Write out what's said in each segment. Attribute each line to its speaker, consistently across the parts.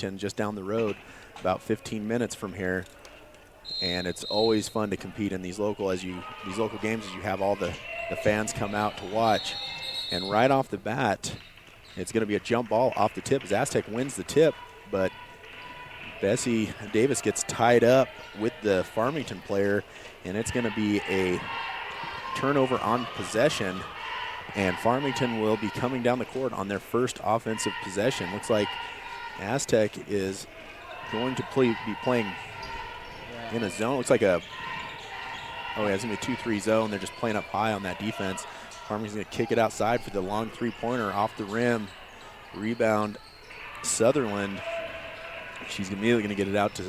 Speaker 1: Farmington just down the road, about 15 minutes from here. And it's always fun to compete in these local games as you have all the fans come out to watch. And right off the bat, it's going to be a jump ball off the tip as Aztec wins the tip, but Bessie Davis gets tied up with the Farmington player, and it's going to be a turnover on possession, and Farmington will be coming down the court on their first offensive possession. Looks like Aztec is going to be playing in a zone. Looks like it's going to be a 2-3 zone. They're just playing up high on that defense. Farmington's going to kick it outside for the long three-pointer off the rim. Rebound, Sutherland. She's immediately going to get it out to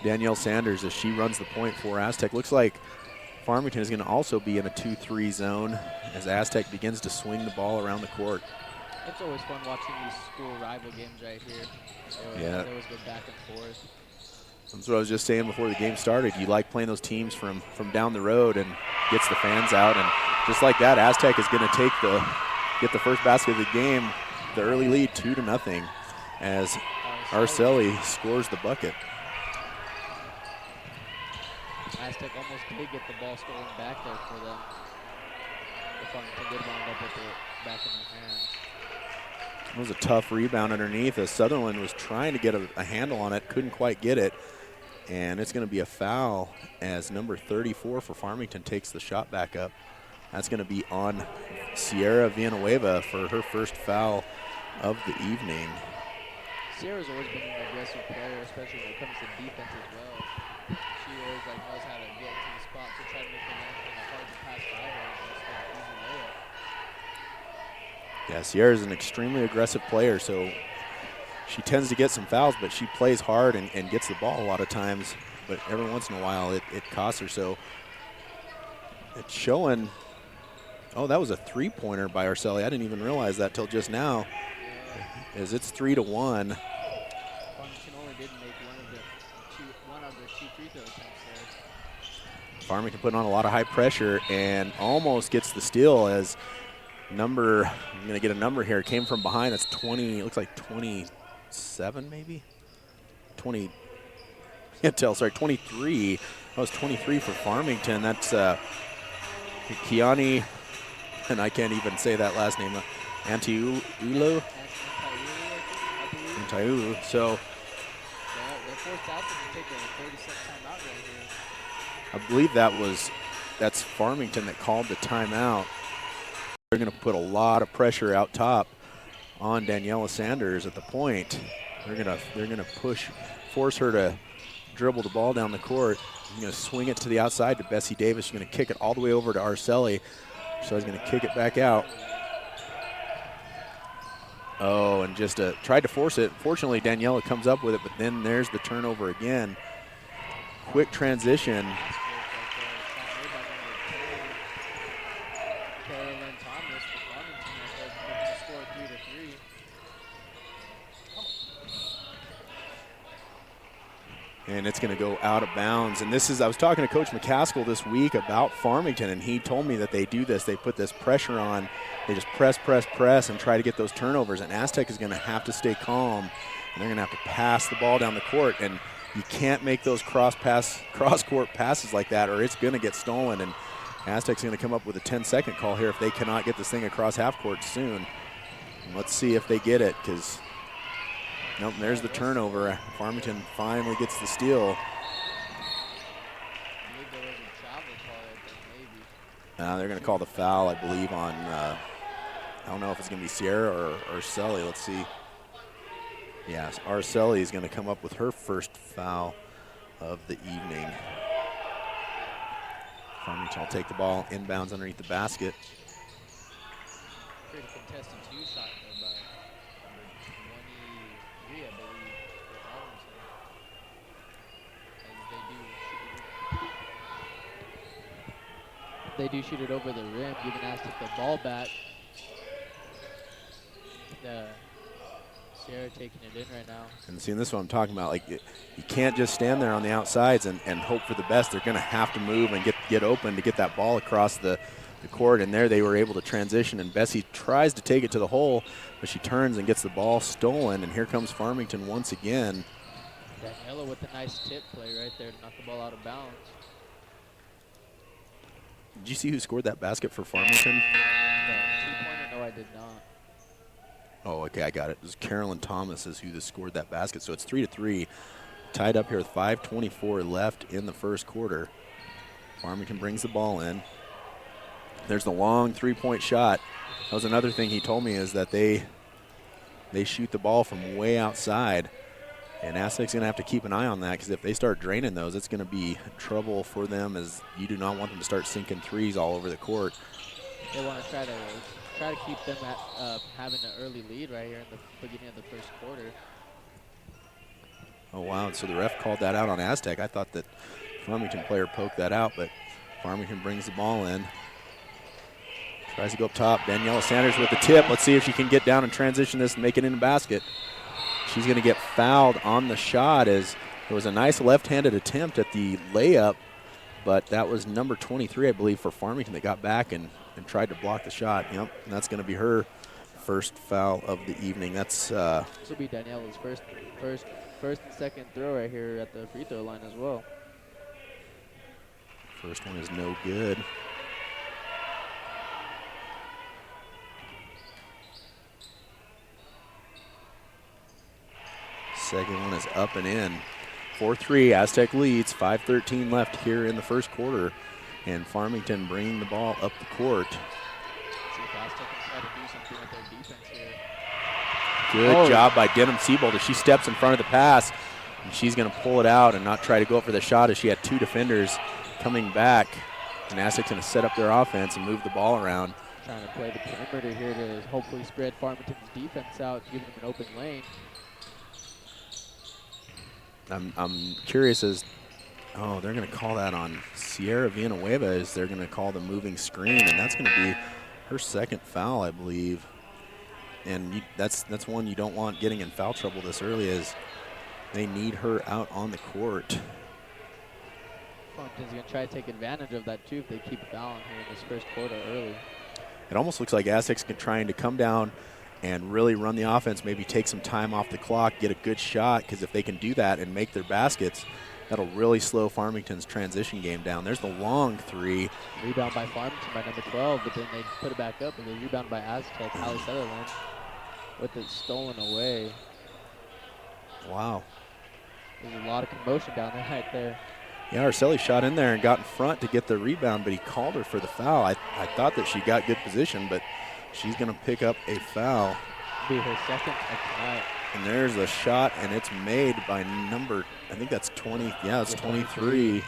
Speaker 1: Danielle Sanders as she runs the point for Aztec. Looks like Farmington is going to also be in a 2-3 zone as Aztec begins to swing the ball around the court.
Speaker 2: It's always fun watching these school rival games right here. They always go back and forth.
Speaker 1: That's what I was just saying before the game started. You like playing those teams from down the road and gets the fans out. And just like that, Aztec is going to get the first basket of the game, the early lead 2-0 as Arcelli scores the bucket.
Speaker 2: Aztec almost did get the ball stolen back there for them. The Farmington did wind up with it back in their hands.
Speaker 1: It was a tough rebound underneath as Sutherland was trying to get a handle on it, couldn't quite get it. And it's going to be a foul as number 34 for Farmington takes the shot back up. That's going to be on Sierra Villanueva for her first foul of the evening.
Speaker 2: Sierra's always been an aggressive player, especially when it comes to defense as well. She always knows how to get to the spot to try to make it hard to pass by her. Just an easy layup.
Speaker 1: Yeah, Sierra's an extremely aggressive player, so she tends to get some fouls, but she plays hard and gets the ball a lot of times. But every once in a while, it costs her. So it's showing. Oh, that was a three-pointer by Arcelli. I didn't even realize that till just now. Yeah. As it's 3-1.
Speaker 2: Farmington only did make one of the two free throw attempts there.
Speaker 1: Farmington putting on a lot of high pressure and almost gets the steal as I'm going to get a number here. Came from behind. That's 20. It looks like 27 maybe. 20. Can't tell. Sorry, 23. That was 23 for Farmington. That's Kiani, and I can't even say that last name. Antiulu. So
Speaker 2: they're forced out to take a 30-second timeout right here.
Speaker 1: I believe that's Farmington that called the timeout. They're going to put a lot of pressure out top on Daniela Sanders at the point. They're going to force her to dribble the ball down the court. She's going to swing it to the outside to Bessie Davis. She's going to kick it all the way over to Arcelli. So he's going to kick it back out. Oh, and just tried to force it. Fortunately, Daniela comes up with it, but then there's the turnover again. Quick transition. And it's going to go out of bounds. And I was talking to Coach McCaskill this week about Farmington, and he told me that they do this. They put this pressure on. They just press, and try to get those turnovers. And Aztec is going to have to stay calm, and they're going to have to pass the ball down the court. And you can't make those cross-court passes like that, or it's going to get stolen. And Aztec's going to come up with a 10-second call here if they cannot get this thing across half court soon. And let's see if they get it, because nope, there's the turnover. Farmington finally gets the steal. They're going to call the foul, I believe, on, I don't know if it's going to be Sierra or Arcelli. Let's see. Yes, Arcelli is going to come up with her first foul of the evening. Farmington will take the ball inbounds underneath the basket.
Speaker 2: Pretty contested two-shot there by number 23, I believe, for They do shoot it over the rim, giving Aztec the ball back. Sierra taking it in right now.
Speaker 1: And seeing this is what I'm talking about. Like, you can't just stand there on the outsides and hope for the best. They're going to have to move and get open to get that ball across the the court, and there they were able to transition, and Bessie tries to take it to the hole, but she turns and gets the ball stolen, and here comes Farmington once again.
Speaker 2: Daniela with a nice tip play right there to knock the ball out of bounds.
Speaker 1: Did you see who scored that basket for Farmington?
Speaker 2: The two-pointer? No, I did not.
Speaker 1: Oh, okay, I got it. It was Carolyn Thomas is who scored that basket, so it's 3-3. Tied up here with 5:24 left in the first quarter. Farmington brings the ball in. There's the long three-point shot. That was another thing he told me, is that they shoot the ball from way outside. And Aztec's going to have to keep an eye on that, because if they start draining those, it's going to be trouble for them, as you do not want them to start sinking threes all over the court.
Speaker 2: They want to try to keep them at having an early lead right here in the beginning of the first quarter.
Speaker 1: Oh, wow. So the ref called that out on Aztec. I thought that Farmington player poked that out, but Farmington brings the ball in. Tries to go up top. Daniela Sanders with the tip. Let's see if she can get down and transition this and make it in the basket. She's going to get fouled on the shot, as there was a nice left-handed attempt at the layup, but that was number 23, I believe, for Farmington that got back and tried to block the shot. Yep, and that's going to be her first foul of the evening. That's
Speaker 2: this will be Daniela's first and second throw right here at the free throw line as well.
Speaker 1: First one is no good. Second one is up and in. 4-3, Aztec leads. 5:13 left here in the first quarter. And Farmington bringing the ball up the court.
Speaker 2: See if Aztec can try to do something with their defense here.
Speaker 1: Good job by Denham Siebold as she steps in front of the pass. And she's going to pull it out and not try to go up for the shot, as she had two defenders coming back. And Aztec's going to set up their offense and move the ball around.
Speaker 2: Trying to play the perimeter here to hopefully spread Farmington's defense out, giving them an open lane.
Speaker 1: I'm curious as, they're going to call that on Sierra Villanueva, as they're going to call the moving screen, and that's going to be her second foul, I believe. And that's one you don't want getting in foul trouble this early, as they need her out on the court.
Speaker 2: Farmington's going to try to take advantage of that too if they keep fouling here in this first quarter early.
Speaker 1: It almost looks like Aztec's trying to come down and really run the offense, maybe take some time off the clock, get a good shot, because if they can do that and make their baskets, that'll really slow Farmington's transition game down. There's the long three.
Speaker 2: Rebound by Farmington by number 12, but then they put it back up, and they rebound by Aztec. Hallie Sutherland with it stolen away.
Speaker 1: Wow.
Speaker 2: There's a lot of commotion down there right there.
Speaker 1: Yeah, Arcelli shot in there and got in front to get the rebound, but he called her for the foul. I thought that she got good position, but she's going to pick up a foul.
Speaker 2: Be her second of tonight.
Speaker 1: And there's a shot, and it's made by number, I think that's 20. Yeah, it's 23.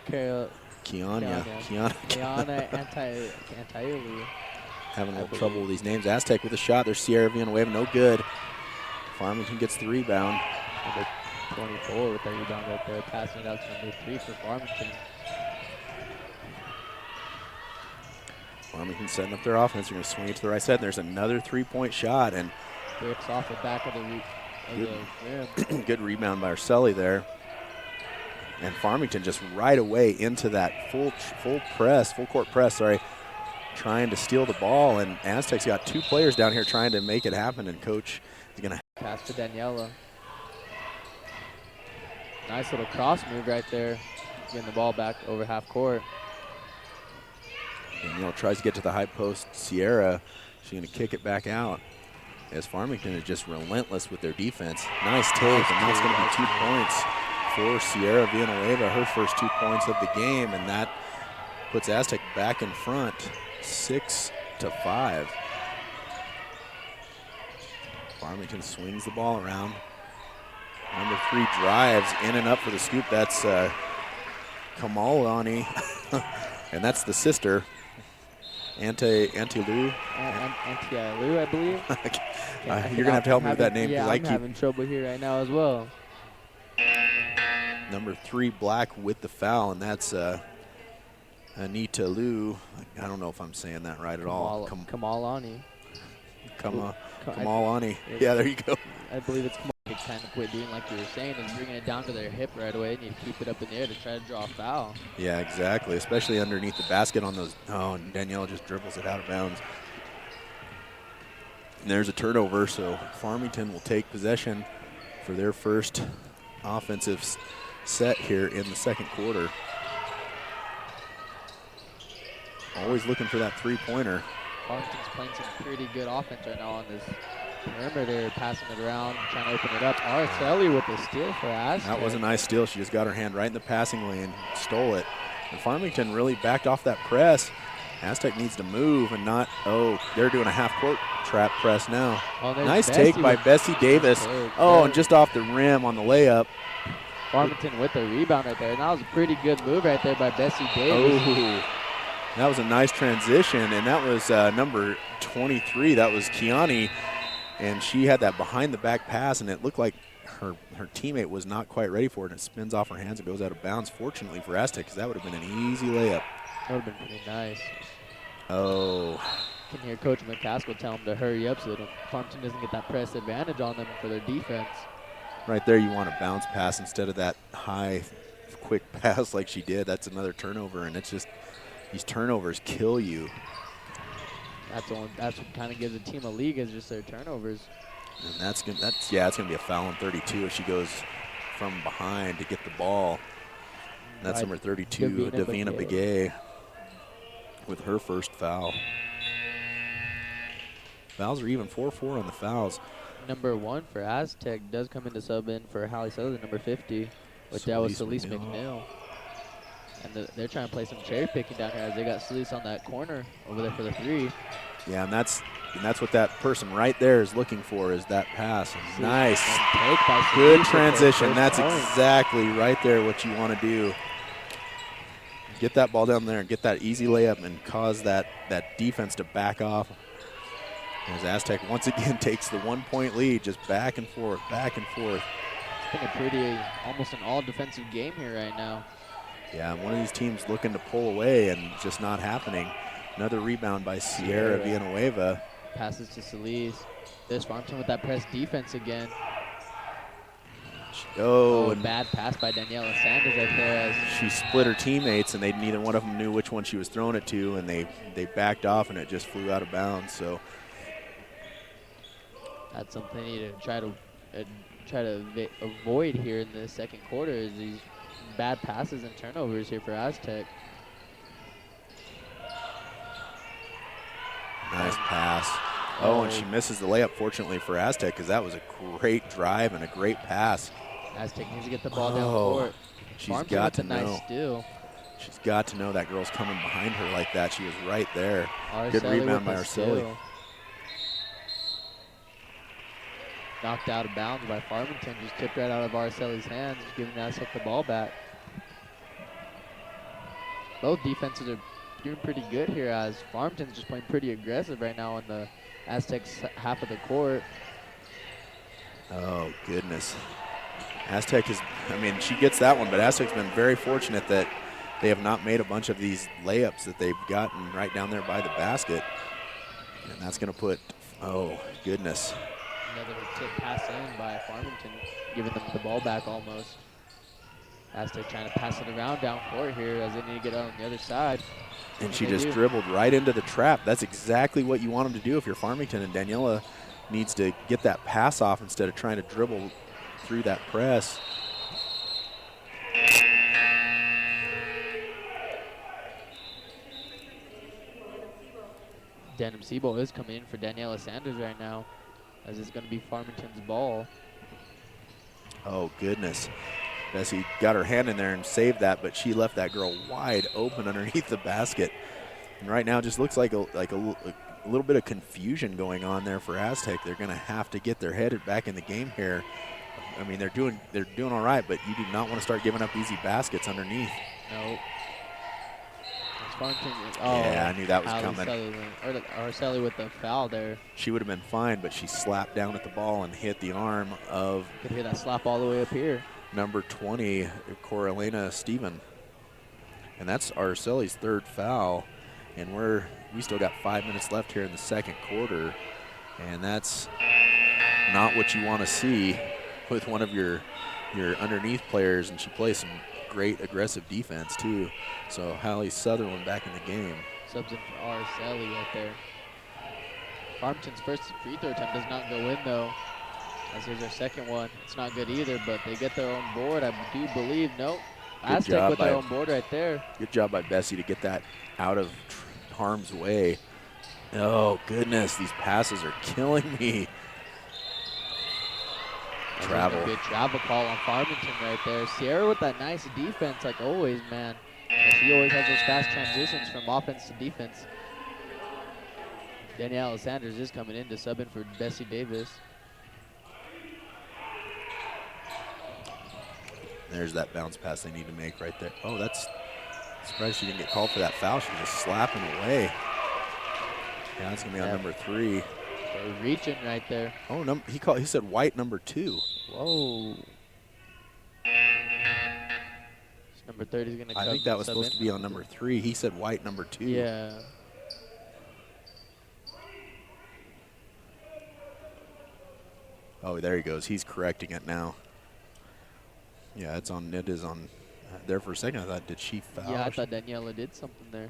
Speaker 1: Kiana
Speaker 2: Antaiulu.
Speaker 1: Having a little trouble with these names. Aztec with a shot. There's Sierra Villanueva, no good. Farmington gets the rebound.
Speaker 2: Number 24 with the rebound right there, passing it out to number 3 for Farmington.
Speaker 1: Farmington setting up their offense. They're going to swing it to the right side. And there's another three-point shot, and
Speaker 2: breaks off the back of the rim.
Speaker 1: Good rebound by Arcelli there. And Farmington just right away into that full court press, trying to steal the ball. And Aztec's got two players down here trying to make it happen, and coach is going to
Speaker 2: pass to Daniela. Nice little cross move right there, getting the ball back over half court.
Speaker 1: Daniela tries to get to the high post. Sierra, she's going to kick it back out, as Farmington is just relentless with their defense. Nice take, and that's going to be 2 points for Sierra Villanueva, her first 2 points of the game, and that puts Aztec back in front, 6-5. Farmington swings the ball around. Number 3 drives in and up for the scoop. That's Kamalani, and that's the sister. Antilu,
Speaker 2: I believe.
Speaker 1: You're gonna have to help me with that name.
Speaker 2: Yeah, I'm having trouble here right now as well.
Speaker 1: Number 3 black with the foul, and that's Anita Liu. I don't know if I'm saying that right at all.
Speaker 2: Kamalani.
Speaker 1: Kamalani. Yeah, there you go.
Speaker 2: I believe it's to kind of quit doing like you were saying is bringing it down to their hip right away. They need to keep it up in the air to try to draw a foul.
Speaker 1: Yeah, exactly, especially underneath the basket on those. Oh, and Daniela just dribbles it out of bounds. And there's a turnover, so Farmington will take possession for their first offensive set here in the second quarter. Always looking for that three-pointer.
Speaker 2: Farmington's playing some pretty good offense right now on this perimeter, passing it around, trying to open it up. Araceli with the steal for Aztec.
Speaker 1: That was a nice steal. She just got her hand right in the passing lane, stole it. And Farmington really backed off that press. Aztec needs to move and not, oh, they're doing a half-court trap press now.
Speaker 2: Oh,
Speaker 1: nice take by Bessie Davis. Oh, and just off the rim on the layup.
Speaker 2: Farmington with the rebound right there. And that was a pretty good move right there by Bessie Davis.
Speaker 1: Oh, that was a nice transition, and that was number 23. That was Kiani, and she had that behind-the-back pass, and it looked like her teammate was not quite ready for it, and it spins off her hands and goes out of bounds, fortunately for Aztec, because that would have been an easy layup.
Speaker 2: That would have been pretty nice.
Speaker 1: Oh.
Speaker 2: You can hear Coach McCaskill tell them to hurry up so that Farmington doesn't get that press advantage on them for their defense.
Speaker 1: Right there, you want a bounce pass instead of that high, quick pass like she did. That's another turnover, and it's just these turnovers kill you.
Speaker 2: That's what kind of gives a team a league is just their turnovers.
Speaker 1: And it's gonna be a foul on 32 if she goes from behind to get the ball. And that's number 32, Davina Begay, with her first foul. Fouls are even 4-4 on the fouls.
Speaker 2: Number 1 for Aztec does come in to sub in for Hallie Sutherland, number 50, which that was Celise McNeil. And they're trying to play some cherry picking down here as they got Celise on that corner over there for the three.
Speaker 1: Yeah, and that's what that person right there is looking for, is that pass. Nice. Good transition. That's exactly right there what you want to do. Get that ball down there and get that easy layup and cause that defense to back off. As Aztec once again takes the 1-point lead, just back and forth, back and forth.
Speaker 2: It's been a pretty, almost an all-defensive game here right now.
Speaker 1: Yeah, one of these teams looking to pull away and just not happening. Another rebound by Sierra Villanueva.
Speaker 2: Passes to Celise. There's Farmington with that press defense again.
Speaker 1: Oh, and
Speaker 2: bad pass by Daniela Sanders right there.
Speaker 1: She split her teammates, and neither one of them knew which one she was throwing it to, and they backed off, and it just flew out of bounds. So
Speaker 2: that's something they need to try to avoid here in the second quarter, is these bad passes and turnovers here for Aztec.
Speaker 1: Nice pass. Oh, and she misses the layup, fortunately for Aztec, because that was a great drive and a great pass.
Speaker 2: Aztec needs to get the ball down court.
Speaker 1: She's got to know.
Speaker 2: Nice steal.
Speaker 1: She's got to know that girl's coming behind her like that. She was right there. Good rebound by Arceli.
Speaker 2: Knocked out of bounds by Farmington. Just tipped right out of Arceli's hands, just giving Aztec the ball back. Both defenses are doing pretty good here, as Farmington's just playing pretty aggressive right now on the Aztecs half of the court.
Speaker 1: Oh, goodness. Aztec she gets that one, but Aztec's been very fortunate that they have not made a bunch of these layups that they've gotten right down there by the basket. And that's going to put, oh, goodness.
Speaker 2: Another tip pass in by Farmington, giving them the ball back almost. Aztec trying to pass it around down court here as they need to get out on the other side.
Speaker 1: And she just dribbled right into the trap. That's exactly what you want them to do if you're Farmington, and Daniela needs to get that pass off instead of trying to dribble through that press.
Speaker 2: Denham Seabold is coming in for Daniela Sanders right now, as it's going to be Farmington's ball.
Speaker 1: Oh, goodness. Bessie got her hand in there and saved that, but she left that girl wide open underneath the basket. And right now it just looks like a little bit of confusion going on there for Aztec. They're going to have to get their head back in the game here. I mean, they're doing all right, but you do not want to start giving up easy baskets underneath.
Speaker 2: No.
Speaker 1: Yeah, I knew that was coming.
Speaker 2: Arceli with the foul there.
Speaker 1: She would have been fine, but she slapped down at the ball and hit the arm of.
Speaker 2: You could hear that slap all the way up here.
Speaker 1: Number 20, Coralina Steven. And that's Arceli's third foul. And we still got 5 minutes left here in the second quarter. And that's not what you want to see. with one of your underneath players, and she plays some great aggressive defense too. So Hallie Sutherland back in the game.
Speaker 2: Subs in for Araceli right there. Farmington's first free throw attempt does not go in though. As here's their second one. It's not good either, but they get their own board, I do believe. Nope. Aztec with their own board right there.
Speaker 1: Good job by Bessie to get that out of harm's way. Oh, goodness, these passes are killing me. Travel.
Speaker 2: Good travel call on Farmington right there. Sierra with that nice defense, like always, man. And she always has those fast transitions from offense to defense. Danielle Sanders is coming in to sub in for Bessie Davis.
Speaker 1: There's that bounce pass they need to make right there. Oh, that's surprised she didn't get called for that foul. She was just slapping away. Yeah, that's gonna be on number 3.
Speaker 2: They're reaching right there.
Speaker 1: Oh, he said white number 2.
Speaker 2: Whoa. Number 30 is gonna come.
Speaker 1: I think that was supposed to be on number 3. He said white number 2.
Speaker 2: Yeah.
Speaker 1: Oh, there he goes. He's correcting it now. Yeah, it is on there for a second. I thought, did she foul?
Speaker 2: Yeah, I thought Daniela did something there.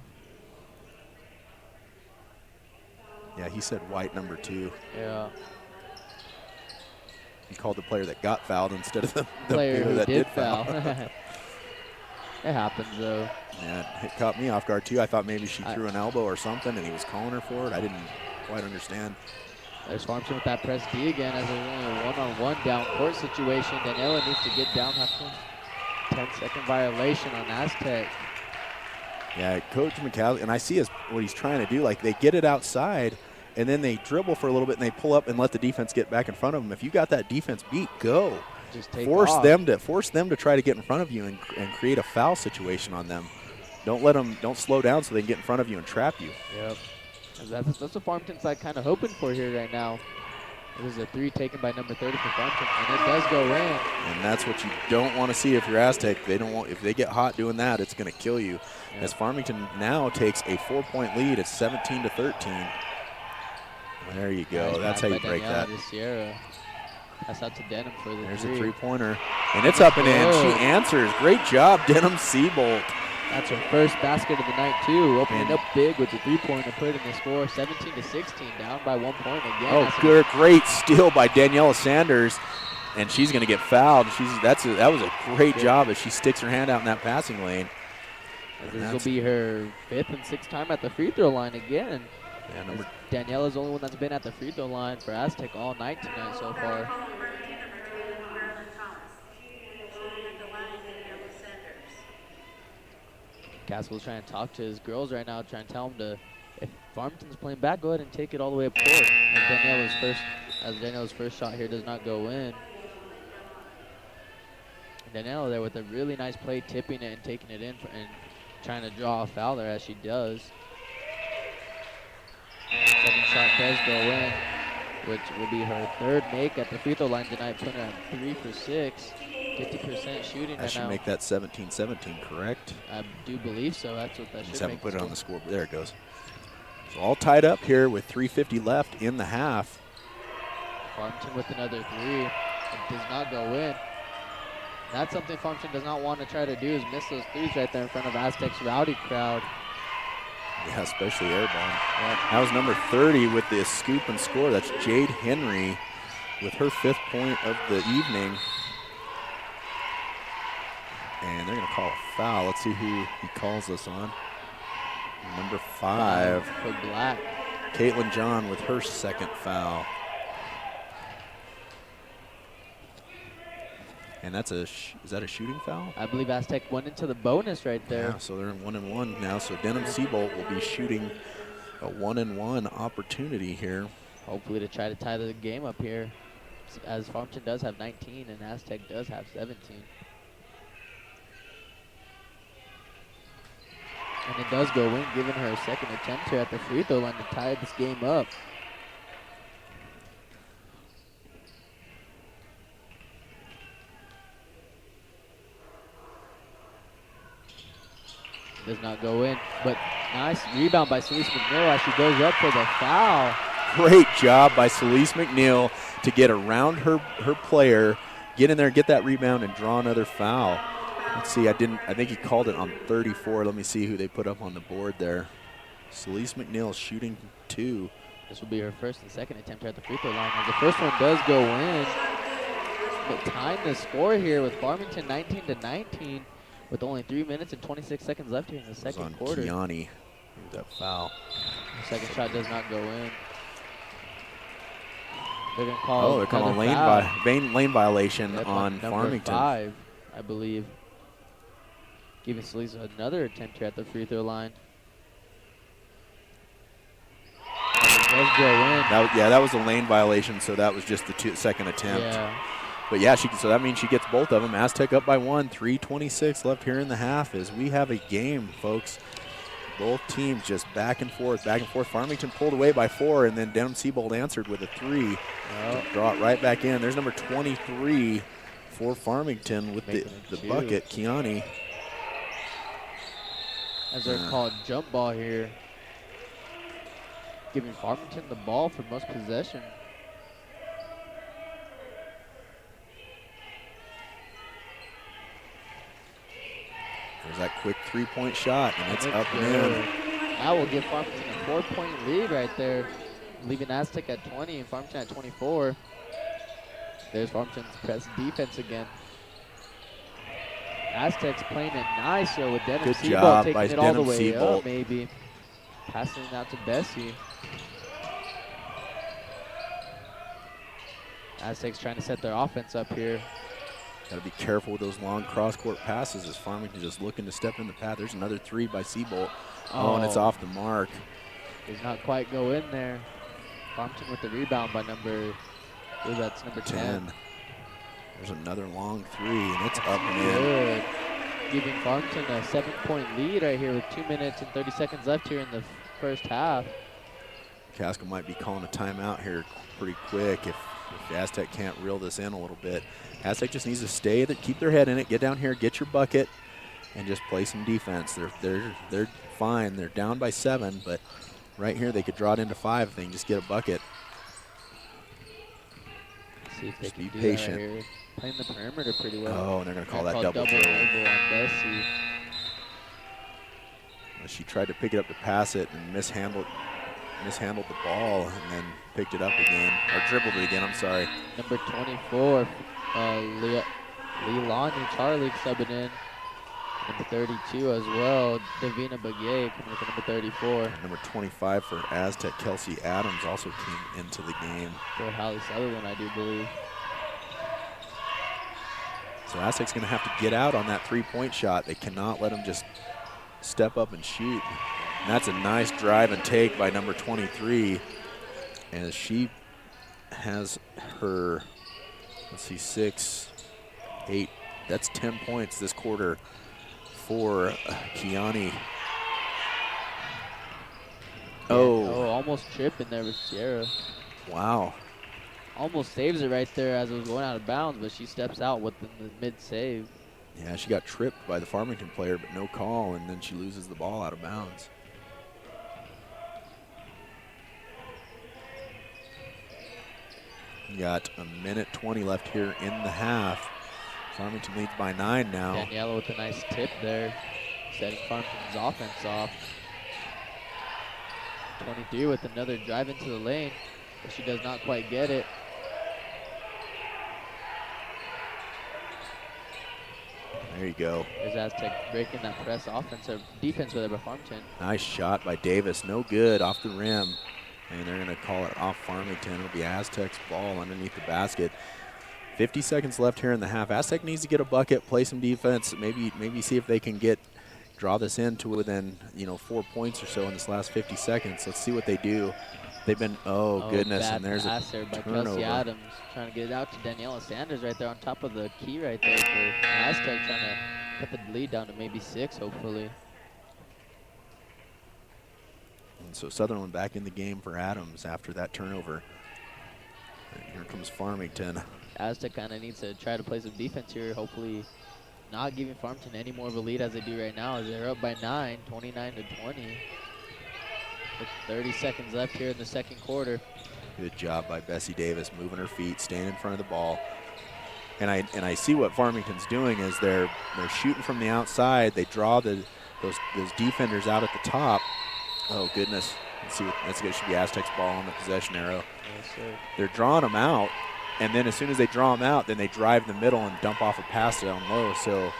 Speaker 1: Yeah, he said white number 2.
Speaker 2: Yeah.
Speaker 1: He called the player that got fouled instead of the
Speaker 2: player who
Speaker 1: that
Speaker 2: did foul. It happens, though.
Speaker 1: Yeah, it caught me off guard, too. I thought maybe she threw an elbow or something, and he was calling her for it. I didn't quite understand.
Speaker 2: There's Farmington with that press D again as there's only a one-on-one down court situation. Daniela needs to get down. 10-second violation on Aztec.
Speaker 1: Yeah, Coach McCallum, and I see what he's trying to do. Like, they get it outside, and then they dribble for a little bit, and they pull up and let the defense get back in front of them. If you got that defense beat, go.
Speaker 2: Just take
Speaker 1: force
Speaker 2: off.
Speaker 1: them to try to get in front of you and create a foul situation on them. Don't slow down so they can get in front of you and trap you.
Speaker 2: Yep. That's what Farmington's like kind of hoping for here right now. This is a 3 taken by number 30 for Farmington, and it does go in.
Speaker 1: And that's what you don't want to see if you're Aztec. If they get hot doing that, it's going to kill you. Yep. As Farmington now takes a 4-point lead, it's 17-13. There you go.
Speaker 2: Nice
Speaker 1: that's how you break
Speaker 2: Daniela
Speaker 1: that.
Speaker 2: Sierra. Pass out to Denham for the
Speaker 1: There's
Speaker 2: 3.
Speaker 1: a 3-pointer, and it's up and in. She answers. Great job, Denham Seabolt.
Speaker 2: That's her first basket of the night, too. Opening up big with the 3-pointer, putting the score 17-16, down by 1 point again.
Speaker 1: Oh, good, great steal by Daniela Sanders, and she's going to get fouled. That was a great job as she sticks her hand out in that passing lane.
Speaker 2: This will be her 5th and 6th time at the free throw line again.
Speaker 1: Yeah,
Speaker 2: Daniela's the only one that's been at the free throw line for Aztec all night tonight so far. Castle's trying to talk to his girls right now, trying to tell them if Farmington's playing back, go ahead and take it all the way up court. As Daniela's first shot here does not go in. And Daniela there with a really nice play, tipping it and taking it in and trying to draw a foul there as she does. Second shot does go in, which will be her 3rd make at the free throw line tonight, putting her at 3 for 6. 50% shooting right now.
Speaker 1: That should make that 17-17, correct?
Speaker 2: I do believe so. That's what that should
Speaker 1: just
Speaker 2: make.
Speaker 1: haven't put it on the scoreboard. There it goes. So all tied up here with 3:50 left in the half.
Speaker 2: Farmington with another 3. It does not go in. That's something Farmington does not want to try to do, is miss those 3s right there in front of Aztec's rowdy crowd.
Speaker 1: Yeah, especially air ball. That was number 30 with the scoop and score. That's Jade Henry with her 5th point of the evening. And they're going to call a foul. Let's see who he calls this on. Number 5.
Speaker 2: For Black.
Speaker 1: Caitlin John with her 2nd foul. And that's is that a shooting foul?
Speaker 2: I believe Aztec went into the bonus right there.
Speaker 1: Yeah, so they're in 1-1 now. So Denham Seabolt will be shooting a 1-1 opportunity here.
Speaker 2: Hopefully to try to tie the game up here, as Farmington does have 19 and Aztec does have 17. And it does go in, giving her a 2nd attempt here at the free throw line to tie this game up. Does not go in, but nice rebound by Celise McNeil as she goes up for the foul.
Speaker 1: Great job by Celise McNeil to get around her player. get in there, get that rebound, and draw another foul. Let's see, I think he called it on 34. Let me see who they put up on the board there. Celeste McNeil shooting 2.
Speaker 2: This will be her first and second attempt at the free throw line. As the first one does go in, but tying the score here with Farmington 19-19 with only 3 minutes and 26 seconds left here in the second quarter.
Speaker 1: Kiani, that foul.
Speaker 2: The second shot does not go in. They're going to call
Speaker 1: they're calling a lane violation on
Speaker 2: number
Speaker 1: Farmington.
Speaker 2: 5, I believe. Giving Celeste another attempt here at the free throw line. It does go in.
Speaker 1: That was a lane violation, so that was just the second attempt.
Speaker 2: Yeah.
Speaker 1: But yeah, so that means she gets both of them. Aztec up by 1, 3:26 left here in the half as we have a game, folks. Both teams just back and forth, back and forth. Farmington pulled away by 4, and then Denham-Siebold answered with a 3. Draw it right back in. There's number 23 for Farmington with the bucket, Kiani.
Speaker 2: As they're called jump ball here. Giving Farmington the ball for most possession.
Speaker 1: There's that quick 3-point shot, and it's up and in.
Speaker 2: That will give Farmington a 4-point lead right there, leaving Aztec at 20 and Farmington at 24. There's Farmington's press defense again. Aztec's playing it nice here with Denham-Siebold taking it all the way up, maybe. Passing it out to Bessie. Aztecs trying to set their offense up here.
Speaker 1: Got to be careful with those long cross-court passes as Farmington just looking to step in the path. There's another 3 by Siebold. And it's off the mark.
Speaker 2: Does not quite go in there. Farmington with the rebound by number 10.
Speaker 1: There's another long 3, and it's up and in.
Speaker 2: Giving Farmington a 7-point lead right here with 2 minutes and 30 seconds left here in the first half.
Speaker 1: Casco might be calling a timeout here pretty quick if Aztec can't reel this in a little bit. Aztec just needs to stay, keep their head in it, get down here, get your bucket, and just play some defense. They're fine. They're down by 7, but right here they could draw it into 5 if they can just get a bucket.
Speaker 2: See if they can
Speaker 1: be
Speaker 2: do
Speaker 1: patient.
Speaker 2: That right here. Playing the perimeter pretty well.
Speaker 1: Oh, and they're going to call that double
Speaker 2: dribble on Bessie.
Speaker 1: She tried to pick it up to pass it and mishandled the ball and then picked it up again, or dribbled it again, I'm sorry.
Speaker 2: Number 24, Leilani Charlie subbing in. Number 32 as well, Davina Baguette coming with number 34.
Speaker 1: Number 25 for Aztec, Kelsey Adams also came into the game.
Speaker 2: For Hallie Sutherland, I do believe.
Speaker 1: So Aztec's going to have to get out on that 3-point shot. They cannot let them just step up and shoot. And that's a nice drive and take by number 23. As she has her, 6, 8, that's 10 points this quarter for Kiani.
Speaker 2: Almost tripping there with Sierra.
Speaker 1: Wow.
Speaker 2: Almost saves it right there as it was going out of bounds, but she steps out within the mid-save.
Speaker 1: Yeah, she got tripped by the Farmington player, but no call, and then she loses the ball out of bounds. You got a minute 20 left here in the half. Farmington leads by 9 now.
Speaker 2: Daniela with a nice tip there, setting Farmington's offense off. 23 with another drive into the lane, but she does not quite get it.
Speaker 1: There you go.
Speaker 2: There's Aztec breaking that press offensive defense with it by Farmington.
Speaker 1: Nice shot by Davis. No good off the rim. And they're going to call it off Farmington. It'll be Aztec's ball underneath the basket. 50 seconds left here in the half. Aztec needs to get a bucket, play some defense, maybe see if they can draw this in to within 4 points or so in this last 50 seconds. Let's see what they do. They've been, goodness, and there's a
Speaker 2: there by
Speaker 1: turnover.
Speaker 2: Kelsey Adams, trying to get it out to Daniela Sanders right there on top of the key right there for Aztec, trying to cut the lead down to maybe 6, hopefully.
Speaker 1: And so Sutherland back in the game for Adams after that turnover. And here comes Farmington.
Speaker 2: Aztec kind of needs to try to play some defense here, hopefully not giving Farmington any more of a lead as they do right now, as they're up by 9, 29-20. With 30 seconds left here in the second quarter.
Speaker 1: Good job by Bessie Davis, moving her feet, staying in front of the ball. And I see what Farmington's doing is they're shooting from the outside. They draw those defenders out at the top. Oh goodness! Let's see. That's good. Should be Aztec's ball on the possession arrow.
Speaker 2: Yes, sir.
Speaker 1: They're drawing them out, and then as soon as they draw them out, then they drive the middle and dump off a pass down low. So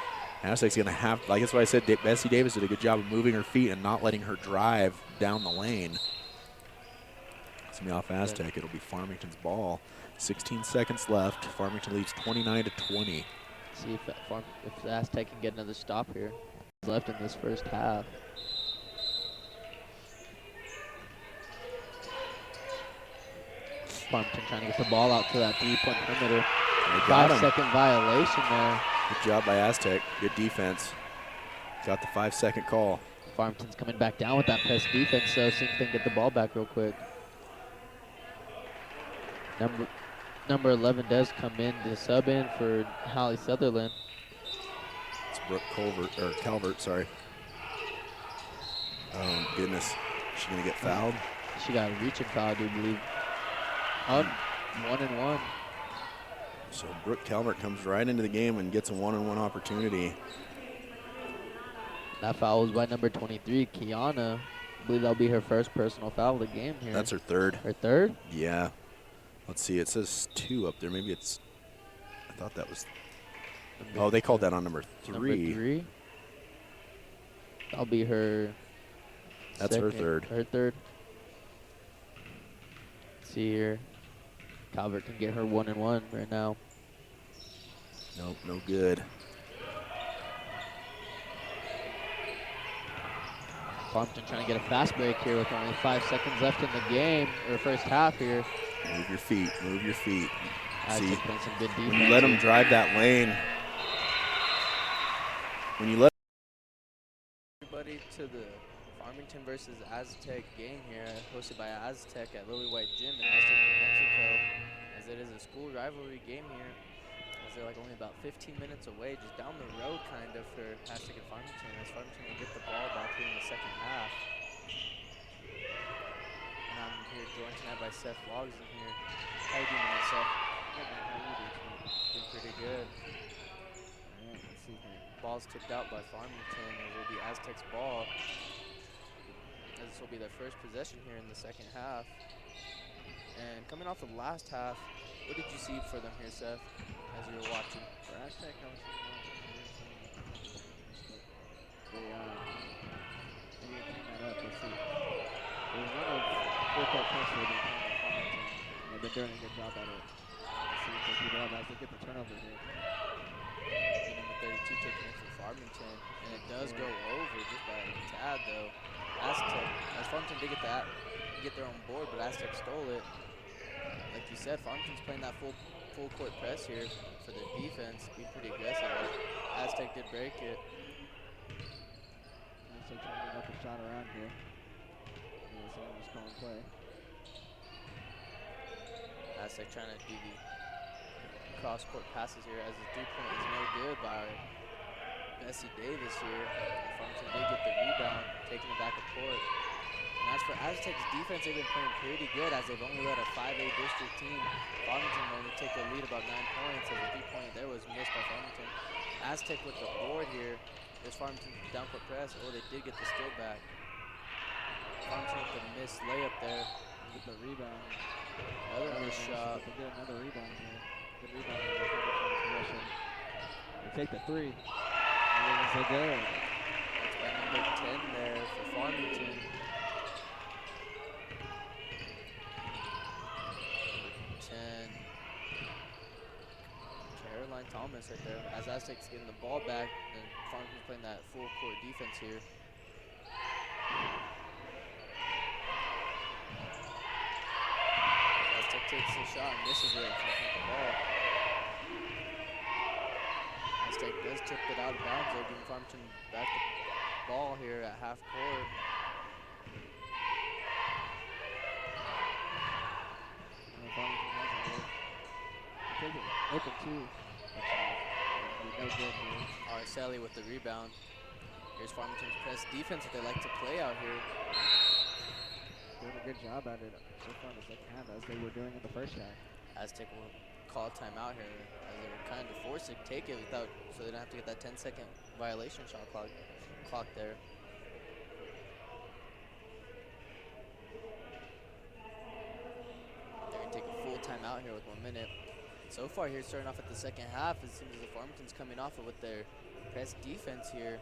Speaker 1: Aztec's going to have, like that's why I said Bessie Davis did a good job of moving her feet and not letting her drive down the lane. It's going to be off Aztec. It'll be Farmington's ball. 16 seconds left. Farmington leads 29-20.
Speaker 2: See if Aztec can get another stop here. Left in this first half. Farmington trying to get the ball out to that 3-point perimeter. 5-second violation there.
Speaker 1: Good job by Aztec. Good defense. Got the 5-second call.
Speaker 2: Farmington's coming back down with that press defense, so see if they can get the ball back real quick. Number 11 does come in to sub in for Hallie Sutherland.
Speaker 1: It's Brooke Calvert, sorry. Oh goodness, is she gonna get fouled?
Speaker 2: She got a reaching foul, I do believe. Oh, 1-and-1.
Speaker 1: So Brooke Calvert comes right into the game and gets a 1-on-1 opportunity.
Speaker 2: That foul was by number 23, Kiana. I believe that'll be her first personal foul of the game here.
Speaker 1: That's her third.
Speaker 2: Her third?
Speaker 1: Yeah. Let's see, it says 2 up there. Maybe it's, I thought that was, oh, they called that on number 3.
Speaker 2: Number 3? That'll be her
Speaker 1: That's
Speaker 2: second,
Speaker 1: her third.
Speaker 2: Her third. Let's see here. Calvert can get her 1-and-1 right now.
Speaker 1: Nope, no good.
Speaker 2: Farmington trying to get a fast break here with only 5 seconds left in the game, or first half here.
Speaker 1: Move your feet, move your feet.
Speaker 2: See, playing some good defense.
Speaker 1: When you let them drive that lane, when you let
Speaker 3: everybody to the Farmington versus Aztec game here, hosted by Aztec at Lily White Gym in Aztec, New Mexico, as it is a school rivalry game here, as they're like only about 15 minutes away, just down the road kind of for Aztec and Farmington, as Farmington will get the ball back here in the second half. And I'm here joined tonight by Seth Logs in here. How you doing tonight, Seth?
Speaker 4: Good, man. How you doing tonight?
Speaker 3: Doing pretty good.
Speaker 4: All right, let's see here.
Speaker 3: Ball's tipped out by Farmington. It will be Aztec's ball. As this will be their first possession here in the second half. And coming off the last half, what did you see for them here, Seth, as you were watching?
Speaker 4: For Aztec, I was they clean that up. Let's see. There was one of full-court press for them playing by Farmington. They've been doing a good job at it. It seems like people have actually get the turnover here.
Speaker 3: Number 32 taking it for Farmington, and it does go over just by a tad though. Aztec, as Farmington did get their own board, but Aztec stole it. Like you said, Farmington's playing that full court press here for their defense, be pretty aggressive. Aztec did break it.
Speaker 4: Aztec trying to get up a shot around here. Yeah, someone was calling play.
Speaker 3: Aztec trying to do the cross-court passes here, as the 3-point is no good by Bessie Davis here. Farmington did get the rebound, taking it back to court. And as for Aztec's defense, they've been playing pretty good, as they've only let a 5A district team. Farmington only take a lead about 9 points, as the 3-point there was missed by Farmington. Aztec with the board here. There's Farmington down court press. Oh, they did get the steal back. Farmington with the missed layup there.
Speaker 4: Get the rebound.
Speaker 3: Another missed shot.
Speaker 4: They get another rebound here. Good rebound in the possession. They take the 3. And it's a good.
Speaker 3: That's by number 10 there for Farmington. Number 10. Caroline Thomas right there. As Aztec's getting the ball back, and Farmington's playing that full court defense here. Aztec takes the shot and misses it. Farmington with the ball. Aztec does tip it out of bounds though, giving Farmington back the ball here at half court.
Speaker 4: Farmington has it here. Take it open too. No good here.
Speaker 3: Araceli with the rebound. Here's Farmington's press defense that they like to play out here.
Speaker 4: Doing a good job at it so far as they can, as they were doing in the first half.
Speaker 3: Aztec will call a timeout here as they were kind of force it, take it without, so they don't have to get that 10-second violation shot clock there. They're gonna take a full timeout here with 1 minute. So far here, starting off at the second half, it seems as if Farmington's coming off it with their press defense here,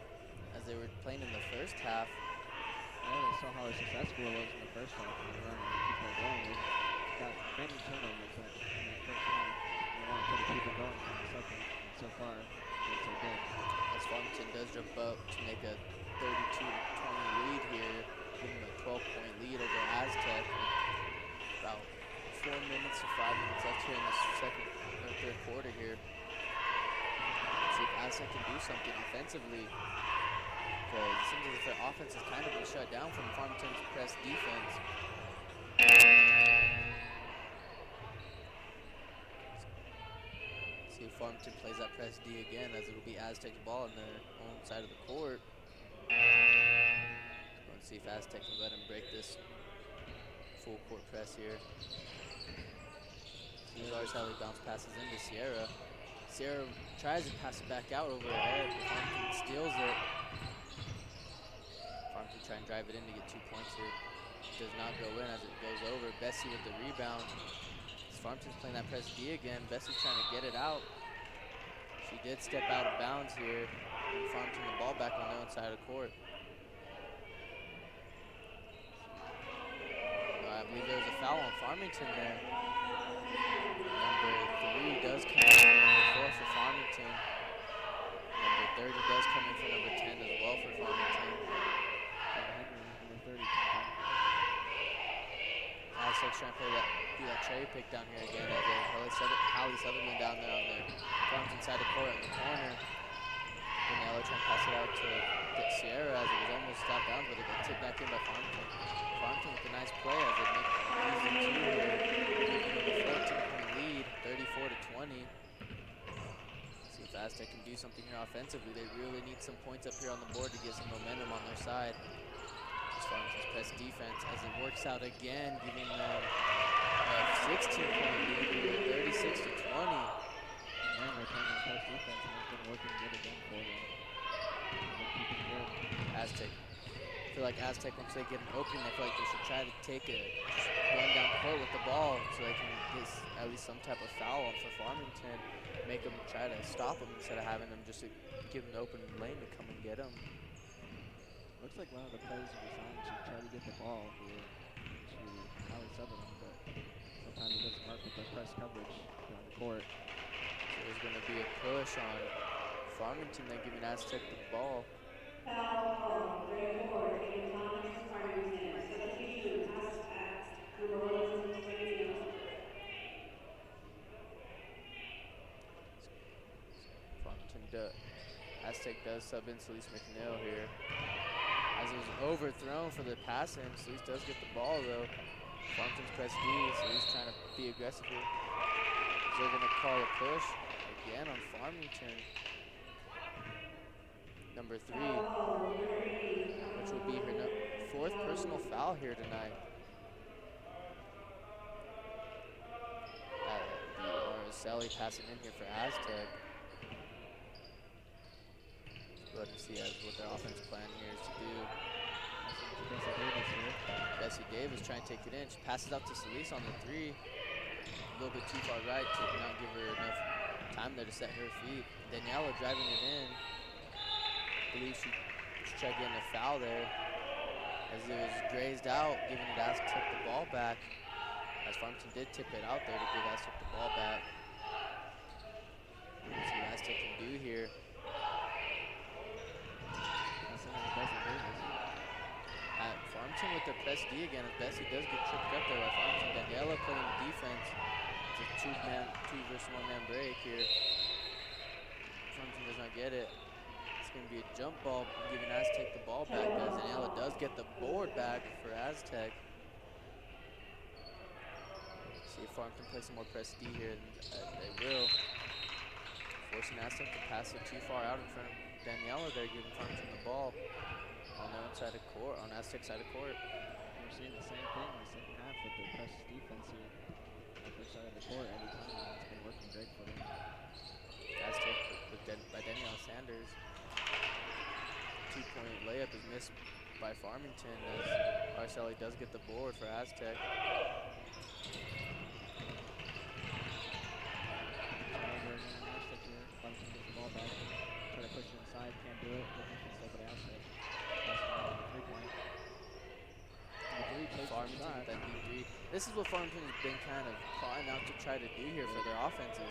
Speaker 3: as they were playing in the first half.
Speaker 4: Yeah, they saw how successful it was in the first half, and they run and keep that going. They got many turnovers in that first half. They want to try to keep it going in the second, and so far, it's so good.
Speaker 3: As Farmington does jump up to make a 32-20 lead here, giving a 12-point lead over Aztec. About 4 minutes to 5 minutes left here in the third quarter here. See if Aztec can do something offensively, because it seems as if their offense has kind of been shut down from Farmington's press defense. See if Farmington plays that press D again, as it'll be Aztec's ball on their own side of the court. Let's see if Aztec can let him break this full court press here. Zarzali bounce passes into Sierra. Sierra tries to pass it back out over her head, but Farmington steals it. Farmington try and drive it in to get 2 points here. Does not go in as it goes over. Bessie with the rebound. Farmington's playing that press D again. Bessie's trying to get it out. She did step out of bounds here. And Farmington the ball back on their own side of the court. I believe there was a foul on Farmington there. Number 3 does come in for number 4 for Farmington. Number 30 does come in for number 10 as well for Farmington.
Speaker 4: Number 30.
Speaker 3: Aztec's trying to do that cherry pick down here again. Hallie Sutherland down there on the Farmington side of the court in the corner. Danilo trying to pass it out to Sierra as it was almost out bounds, but it got tipped back in by Farmington. Farmington with a nice play as they make it easy 2 here. Making a 14-point lead, 34-20. See if Aztec can do something here offensively. They really need some points up here on the board to get some momentum on their side. Farmington's press defense as it works out again, giving them a 16-point lead here, 36-20.
Speaker 4: And they're playing on press defense, and it's been working good again for them. They're keeping good.
Speaker 3: Aztec. I feel like Aztec, once they get an opening, I feel like they should try to take just run down court with the ball so they can get at least some type of foul on for Farmington. Make them try to stop them instead of having them just to give them an open lane to come and get them.
Speaker 4: Looks like one of the players are designed to try to get the ball here to Hallie Sutherland, but sometimes it doesn't work with the press coverage on the court.
Speaker 3: So there's going to be a push on Farmington, then giving Aztec the ball.
Speaker 5: Foul, number 4, Thomas Farmington. Substitution, Aztec, number 1,
Speaker 3: Farmington Aztec does sub in Celise McNeil here. As it was overthrown for the pass in, Celise does get the ball though. Farmington's press D, Celise trying to be aggressive here. They're going to call a push again on Farmington. Number 3, which will be her 4th personal foul here tonight. Araceli passing in here for Aztec. Go ahead and see what their offense plan here is to do. Bessie Davis trying to take it in. She passes out to Celise on the 3. A little bit too far right to not give her enough time there to set her feet. Daniela driving it in. I believe she tried getting a foul there as it was grazed out, giving it Aztec the ball back. As Farmington did tip it out there to give Aztec the ball back. Let's see what Aztec can do here. Farmington with the press D again, as Bessie does get tripped up there by Farmington. Daniela playing defense. It's a 2 versus 1 man break here. Farmington does not get it. It's going to be a jump ball, giving Aztec the ball back, as Daniela does get the board back for Aztec. See if Farmington play some more press D here, and they will. Forcing Aztec to pass it too far out in front of Daniela there, giving Farmington the ball on their own side of court, on Aztec side of court.
Speaker 4: We're seeing the same thing in the second half with their press defense here at their side of the court every time, and it's been working great for them.
Speaker 3: two-point layup is missed by Farmington as Arcelli does get the board for Aztec.
Speaker 4: Turnover again on Aztec here. Farmington gets the ball back. Try to push it inside. Can't do it. Good defense though by Aztec. Pass it out on the three-point. Number 3 takes the
Speaker 3: Farmington
Speaker 4: shot.
Speaker 3: with that deep three. This is what Farmington has been kind of plotting out to try to do here for their offenses.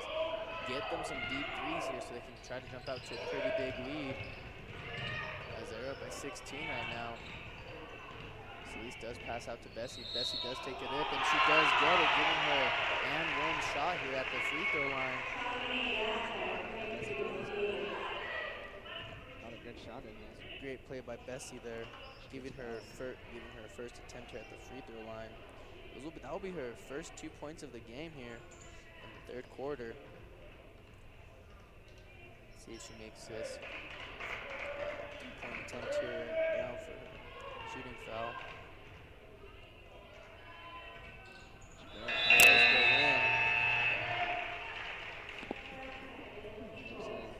Speaker 3: Get them some deep threes here so they can try to jump out to a pretty big lead. As they're up by 16 right now. Celeste does pass out to Bessie. Bessie does take it up, and she does get it, giving her and one shot here at the free throw line.
Speaker 4: Not a good shot in this.
Speaker 3: Great play by Bessie there, giving her first attempt here at the free throw line. That will be her first 2 points of the game here in the third quarter. See if she makes this 3-point attempt here down for her shooting foul. She does go in.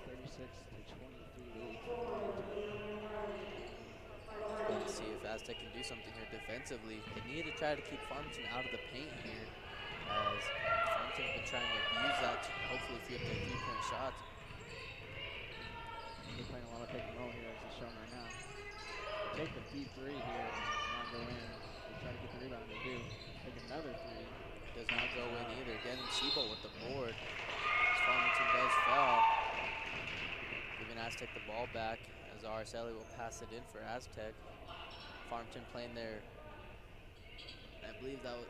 Speaker 4: 36-23 lead.
Speaker 3: Let's see if Aztec can do something here defensively. They need to try to keep Farmington out of the paint here, as Farmington's been trying to use that to hopefully free up their 3-point shots.
Speaker 4: They're playing a lot of pick and roll here, as it's shown right now. They take the deep three here, not go in. They try to get the rebound, they do. Take another three.
Speaker 3: Does not go in either. Again, Sibo with the board. As Farmington does foul, giving Aztec the ball back, as Arcelli will pass it in for Aztec. Farmington playing there. I believe that was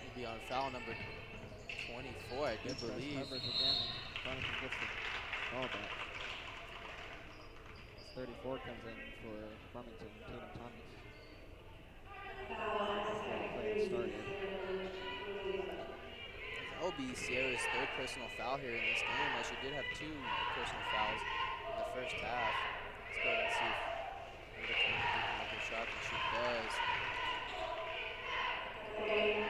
Speaker 3: will be on foul number 24, I do believe.
Speaker 4: Coverage again, and Farmington gets the ball back. 34 comes in for Farmington, Tatum Thomas. Before the play had started.
Speaker 3: That will be Sierra's third personal foul here in this game, as she did have 2 personal fouls in the first half. Let's go ahead and see if number 23 can make a shot, and she does. 20,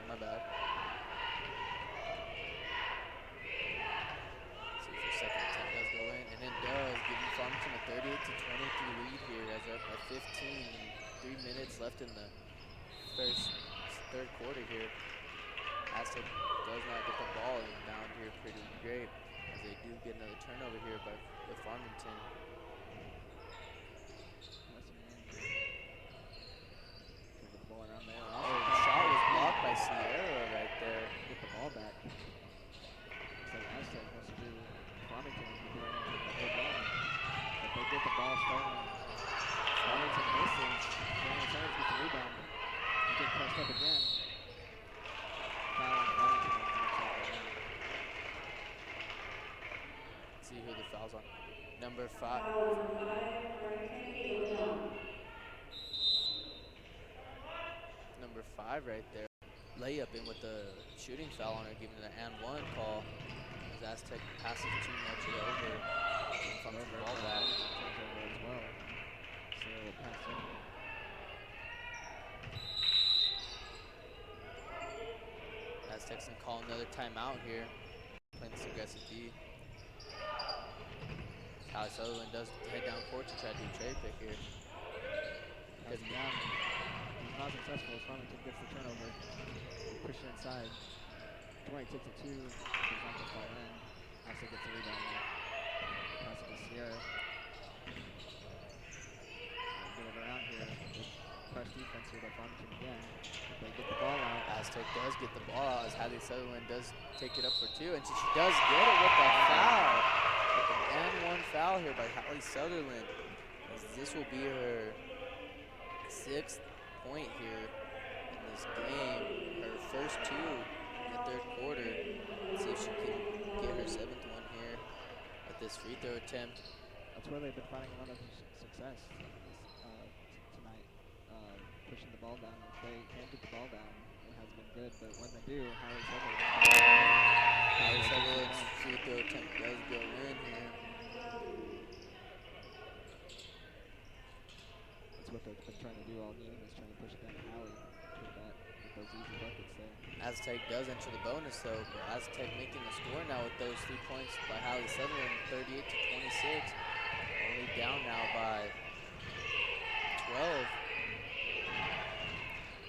Speaker 3: my bad. Let's see if her second attempt does go in, and it does, giving Farmington a 38-23 lead here as they're up by 15 and 3 minutes left in the third quarter here. Aztec does not get the ball inbound here pretty great, as they do get another turnover here with Farmington.
Speaker 4: The ball around there.
Speaker 3: The shot was blocked by Sierra right there.
Speaker 4: Get the ball back. Looks like Aztec wants to do Farmington is going into the whole game. But they get the ball stolen. Farmington misses. Brandon Sanders gets the rebound. He gets pressed up again. Foul on Farmington.
Speaker 3: Let's see who the foul's on. Number 5. Number 5 right there. Layup in with the shooting foul on her, giving it an and one call. As Aztec passes too much over. From the ball back.
Speaker 4: Turns over as well. So we'll pass in.
Speaker 3: Aztecs can call another timeout here. Playing this aggressive D. Callie Sutherland does head down court to try to do a trade pick here.
Speaker 4: Has him down. He's not successful. Farmington gets the turnover. Push it inside. 20 takes it 2. Goes on to far end. Aztec gets the rebound now. Pass it to Sierra. Get it around here. Press defense here by Farmington again. They get the ball out.
Speaker 3: Aztec does get the ball out, as Callie Sutherland does take it up for 2, and she does get it with the foul. With an and one foul here by Callie Sutherland. As this will be her 6th point here in this game. Her first 2 in the third quarter. Let's see if she can get her 7th one here at this free throw attempt.
Speaker 4: That's where they've been finding a lot of success tonight. Pushing the ball down. If they can't get the ball down, it hasn't been good. But when they do,
Speaker 3: Callie Sutherland's free throw attempt does go in here.
Speaker 4: That's what they've been trying to do all game, is trying to push it down to Allie. With that those easy buckets there.
Speaker 3: Aztec does enter the bonus though, but Aztec making the score now with those 3 points by Hallie Sutherland, 38 to 26. Only down now by 12.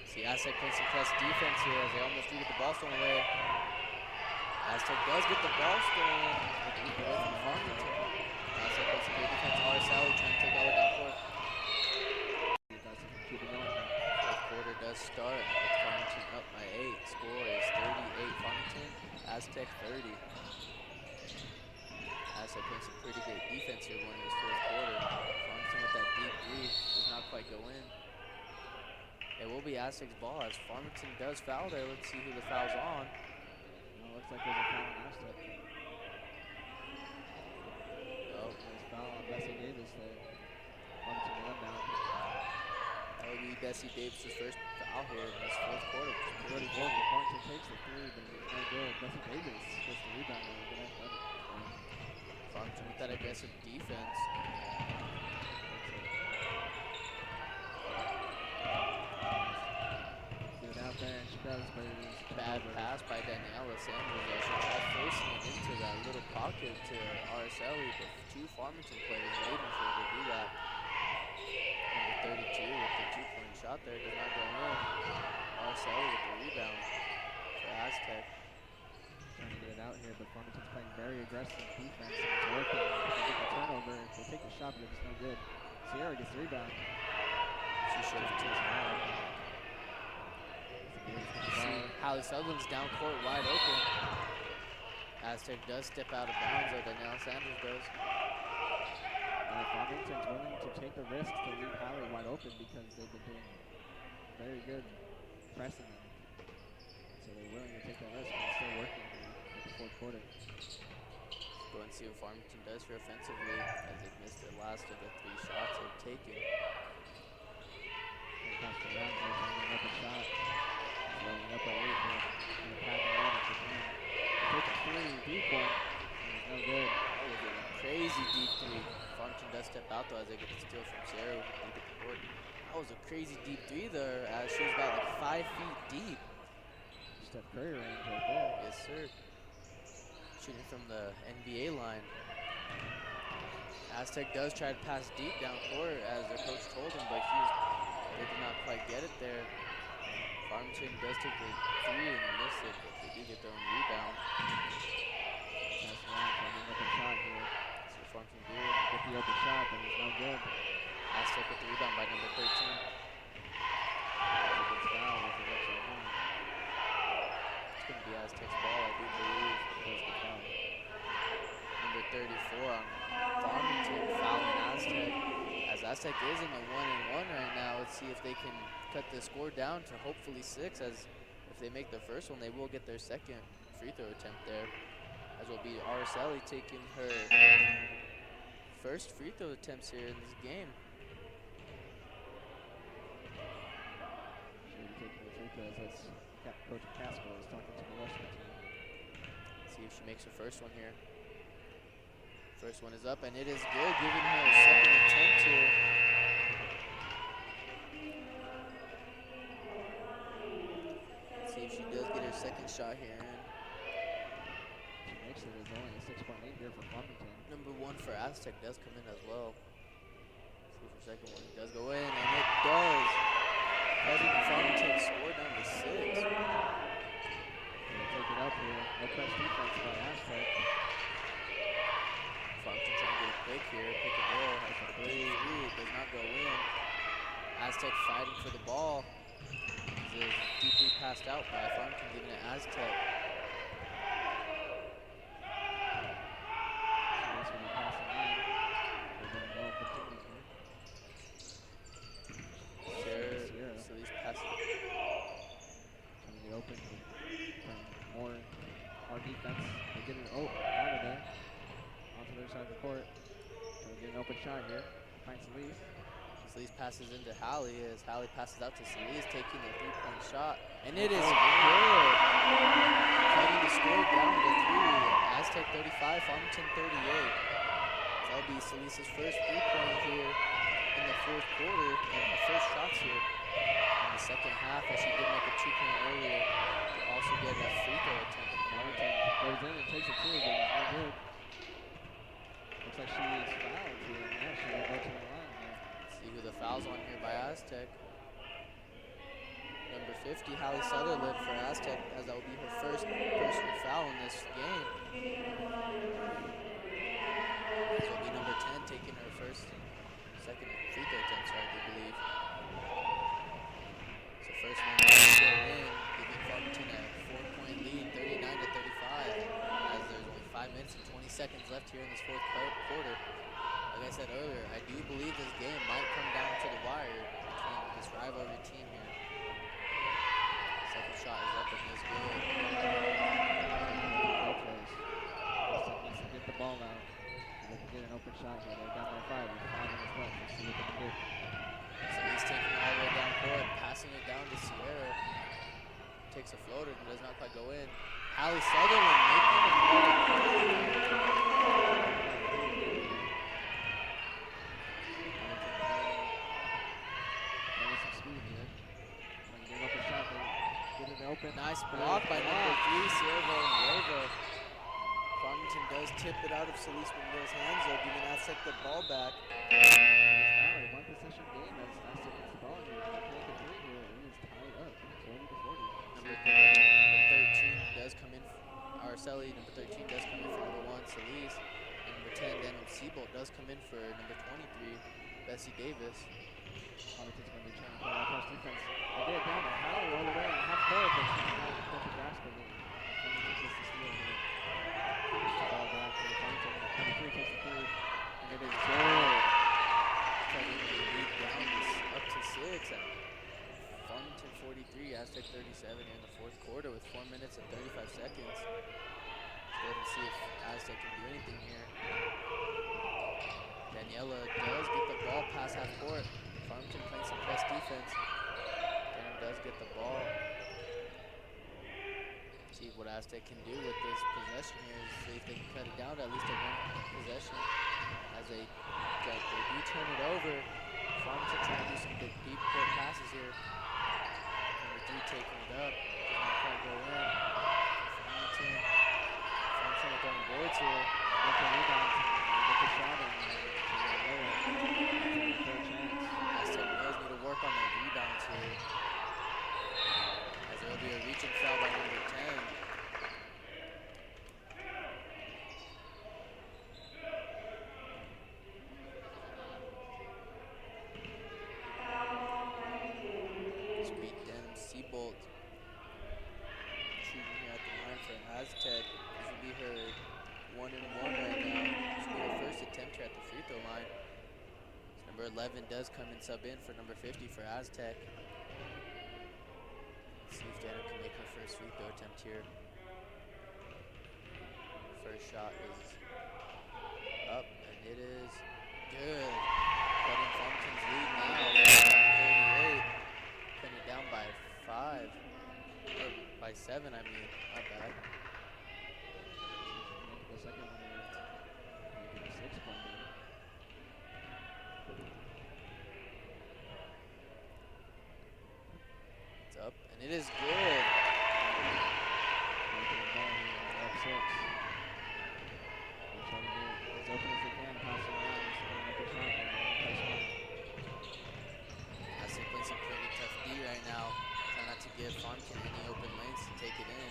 Speaker 3: See Aztec playing some press defense here as they almost do get the ball stolen away. Aztec does get the ball stolen away from Farmington. Aztec plays some good defense. R. Sally trying to take all the way down court. Fourth quarter does start with Farmington up by 8. Score is 38 Farmington, Aztec 30. Aztec playing some pretty great defense here going into this fourth quarter. Farmington with that deep three does not quite go in. It will be Aztec's ball as Farmington does foul there. Let's see who the foul's on.
Speaker 4: Looks like there's a foul on Aztec.
Speaker 3: Oh,
Speaker 4: there's a foul on Bessie Davis there. Farmington run down.
Speaker 3: That would be Bessie Davis' first foul here in this fourth quarter.
Speaker 4: Pretty good. Farmington takes the three, but it's no good. Bessie Davis gets the rebound there.
Speaker 3: Farmington with that aggressive defense.
Speaker 4: Get out there, and she does, but it is
Speaker 3: Bad pass by Daniela Sanders. She tried forcing it into that little pocket to Araceli, but 2 Farmington players waiting for her to do that. Number 32 with the 2-point shot there does not go in. Araceli with the rebound for Aztec.
Speaker 4: Trying to get it out here, but Farmington's playing very aggressive defense. And it's working. They get the turnover. They take the shot, but it's no good. Sierra gets the rebound.
Speaker 3: She should have taken it out. Hallie Sutherland's down court wide open. Aztec does step out of bounds, though Danielle Sanders does.
Speaker 4: Farmington's willing to take the risk to leave Hallie wide open because they've been doing very good pressing them. So they're willing to take that risk, and it's still working here at the fourth quarter.
Speaker 3: Let's go and see what Farmington does here offensively as they've missed the last of the 3 shots they've taken.
Speaker 4: Pass to Ramsey, bringing up a shot. Rolling up at 8 here. And the pass around if they can. They take a 3 deep one. And it's no good.
Speaker 3: That was a crazy deep 3. Farmington does step out though as they get the steal from Sierra. They get the board. That was a crazy deep 3 there as she was about like 5 feet deep.
Speaker 4: Steph Curry range right there.
Speaker 3: Yes, sir. Shooting from the NBA line. Aztec does try to pass deep down court as their coach told him, but they did not quite get it there. Farmington does take the 3 and miss it, but they do get their own rebound.
Speaker 4: Pass around, trying to get an open shot here.
Speaker 3: That's what Farmington do.
Speaker 4: Get the open shot, but it's no good.
Speaker 3: Aztec with the rebound by number 13.
Speaker 4: It's foul with the extra one.
Speaker 3: It's going to be Aztec's ball, I do believe.
Speaker 4: There's the foul.
Speaker 3: Number 34 on Farmington fouling Aztec. As Aztec is in the 1-and-1 right now, let's see if they can cut the score down to hopefully 6. As if they make the first one, they will get their second free throw attempt there. As will be Araceli taking her first free throw attempts here in this game.
Speaker 4: She'll be taking the free throws as Coach Casco is talking to the rest of the team.
Speaker 3: Let's see if she makes her first one here. First one is up, and it is good, giving her a second attempt here. Let's see if she does get her second shot here in.
Speaker 4: She makes it. It's only a 6.8 here for Farmington.
Speaker 3: Number 1 for Aztec does come in as well. Let's see if her second one does go in, and it does. Causing Farmington score down to 6.
Speaker 4: They'll take it up here. No press defense by Aztec.
Speaker 3: Farmington trying to get it quick here. Pick and roll. Has a 3. It does not go in. Aztec fighting for the ball. This is deeply passed out by Farmington, giving it Aztec.
Speaker 4: So that's when you pass it in. They're doing well continues here.
Speaker 3: Sierra. So these passes.
Speaker 4: Trying to get open. Playing more our defense. They get it out of there. Onto their side of the court. Trying to get an open shot here. Finds Celise.
Speaker 3: Celise passes into Hallie as Hallie passes out to Celise, taking a 3-point shot. And it is good. Cutting the score down to 3. Aztec 35, Farmington 38. That'll be Celise's first 3-point here. in the fourth quarter and her first shots here in the second half, as she did make a 2-point earlier to also get a free throw attempt in the line.
Speaker 4: Goes in and takes a 2, but it's no good. Looks like she is fouled here. Yeah, she will go to the line here.
Speaker 3: See who the foul's on here by Aztec. Number 50, Hallie Sutherland for Aztec, as that will be her first personal foul in this game. This will be number 10 taking her second free throw attempt, I do believe. So first one does go in, giving Farmington a 4-point lead, 39-35, as there's only 5 minutes and 20 seconds left here in this fourth quarter. Like I said earlier, I do believe this game might come down to the wire between this rivalry team here. Second shot is up and is good.
Speaker 4: Aztec needs to get the ball out. They can get an open shot here. They're down by 5 with 5 minutes left. Let's see what they can do.
Speaker 3: So he's taking it all the way down court, passing it down to Sierra. Takes a floater, but does not quite go in. Hallie Sutherland making a
Speaker 4: Open.
Speaker 3: Nice block by number 3, Sierra Villanueva. Farmington does tip it out of Solis McNeil's hands, though, giving Aztec the ball back.
Speaker 4: It's now a one-possession game as Aztec gets the ball here. They can't get through here. It is tied up, 40-40.
Speaker 3: Number 13 does come in. Araceli, number 13 does come in for number 1, Solis. And number 10, Daniel Seabolt, does come in for number 23, Bessie Davis.
Speaker 4: Farmington's going to be trying to play that cross defense. They get it down to Hallie all the way in half court, but she's not the perfect grasp of it. Farmington gets the steal here. Puts the ball back to Farmington. 23 takes the 3, and it is good.
Speaker 3: Cutting the lead down up to 6 at Farmington 43, Aztec 37 here in the fourth quarter with 4 minutes and 35 seconds. Let's go ahead and see if Aztec can do anything here. Daniela does get the ball past half court. Farmington playing some press defense. Denham does get the ball. See what Aztec can do with this possession here. See if they can cut it down to at least a 1 possession. As they do turn it over. Farmington trying to do some deep court passes here. Number 3 taking it up. Does not quite go in. Farmington are throwing boards here.
Speaker 4: Get the rebound. Get the shot in.
Speaker 3: Aztec does need to work on their rebounds here. As there will be a reaching foul by number 10. Sweet Denham Seabolt shooting here at the line for Aztec. This will be her 1-and-1 right now. This will be her first attempt here at the free throw line. Number 11 does come and sub in for number 50 for Aztec. Let's see if Denham can make her first free throw attempt here. First shot is up, and it is good. Cutting Farmington's lead now, 38. Cutting it down by 5, or by 7, I mean, not bad.
Speaker 4: The second one here, making a 6-point lead.
Speaker 3: It's up, and it is good.
Speaker 4: Making the ball here, up 6. They'll try to get as open as they can, pass it around, so they make a shot here.
Speaker 3: Aztec playing some pretty tough D right now. Trying not to give Farmington any open lanes to take it in.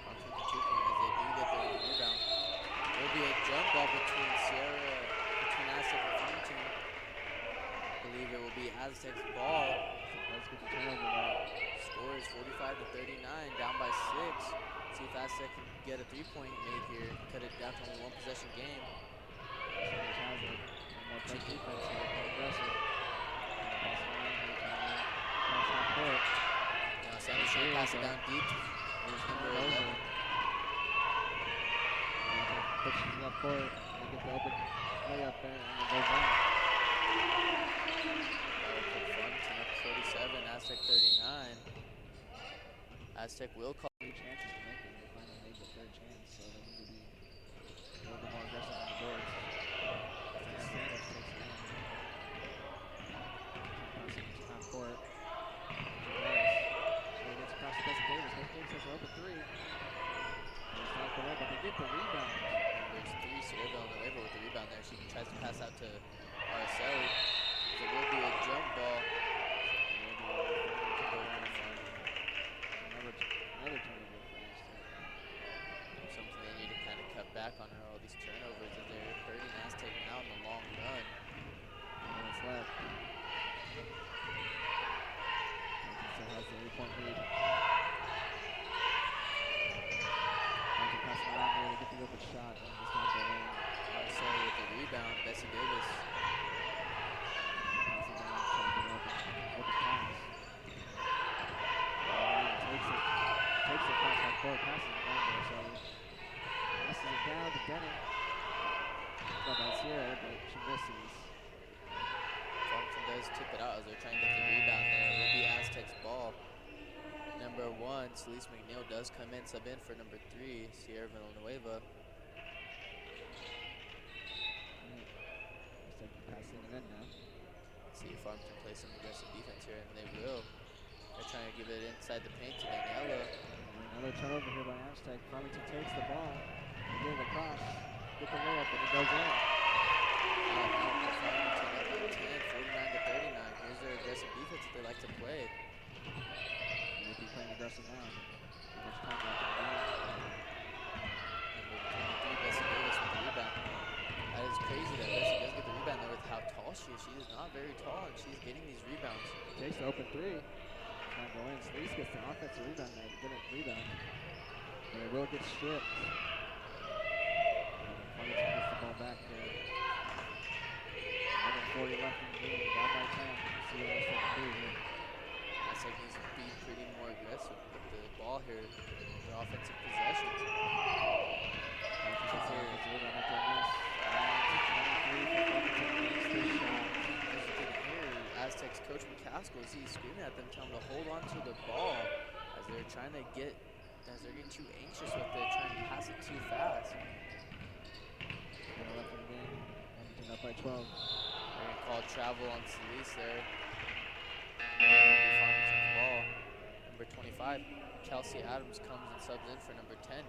Speaker 3: Farmington the 2-point as they do get their own rebound. There will be a jump ball between Aztec and Farmington. I believe it will be Aztec's ball.
Speaker 4: Let's get the turnover now.
Speaker 3: Score is 45-39, down by 6. See if Aztec can get a 3-point made here. Cut it down to only 1 possession game.
Speaker 4: Sanders has it. More press defense here, more aggressive. Pass it around here, trying to pass half court.
Speaker 3: Now Sanders should pass it down deep.
Speaker 4: There's
Speaker 3: Number
Speaker 4: number
Speaker 3: 11.
Speaker 4: 11. Pushes left court. They get the open layup there, and it goes in.
Speaker 3: Farmington up 47, Aztec 39. Aztec will call.
Speaker 4: 3 chances to make it. They finally made the 3rd chance, so they need to be a little bit more aggressive on the boards. Sanders takes it in. court. She gets across to Bessie Davis. Bessie Davis has her open three. It's not the way, but they get the rebound.
Speaker 3: There's 3 Sierra Villanueva with the rebound there. She tries to pass out to Araceli. So it will be a jump ball.
Speaker 4: Another turnover for Aztec.
Speaker 3: Something they need to kind of cut back on her, all these turnovers, as they're hurting Aztec now in the long run.
Speaker 4: 2 minutes left. Still has the 8-point lead. They're passing around here to get the open shot and just not go in.
Speaker 3: Araceli with the rebound. Bessie Davis.
Speaker 4: Passing down, trying to get open pass. Takes it. Takes it across that court, passes it down there, so passes it down to Denning. Thought that's here, but she misses.
Speaker 3: Farmington does tip it out as they're trying to get the rebound there. It will be Aztec's ball. Number 1, Celise McNeil does come in, sub in for number 3, Sierra Villanueva.
Speaker 4: Aztec passing it in now.
Speaker 3: Let's see if Farmington plays some aggressive defense here, and they will. They're trying to give it inside the paint to Daniela.
Speaker 4: Another turnover here by Aztec. Farmington takes the ball. They get it across. Get the layup, and it goes in.
Speaker 3: Farmington up by 10, 49-39. Here's their aggressive defense that they like to play.
Speaker 4: They'll be playing aggressive now. How much time left in the game?
Speaker 3: Number 23, Bessie Davis with the rebound. That is crazy that Bessie does get the rebound there with how tall she is. She is not very tall, and she's getting these rebounds.
Speaker 4: Takes the open three. Trying to go in. Celise gets the offensive rebound there. Get it rebound. But it will get stripped. Farmington gets the ball back there. Another 40 left in the game. Down by 10. Let's see what Aztec can do here.
Speaker 3: Aztec needs to be pretty more aggressive with the ball here. Their offensive possessions.
Speaker 4: Offensive rebound after a miss. And 23 for Farmington makes this shot.
Speaker 3: As you can hear, Aztec's coach McCaskill, he's screaming at them, telling them to hold on to the ball as they're trying to get, as they're getting too anxious with it, trying to pass it too fast.
Speaker 4: Left in the game. Farmington up by 12.
Speaker 3: They're going to call travel on Celise there. Farmington's ball. Number 25, Kelsey Adams comes and subs in for number 10,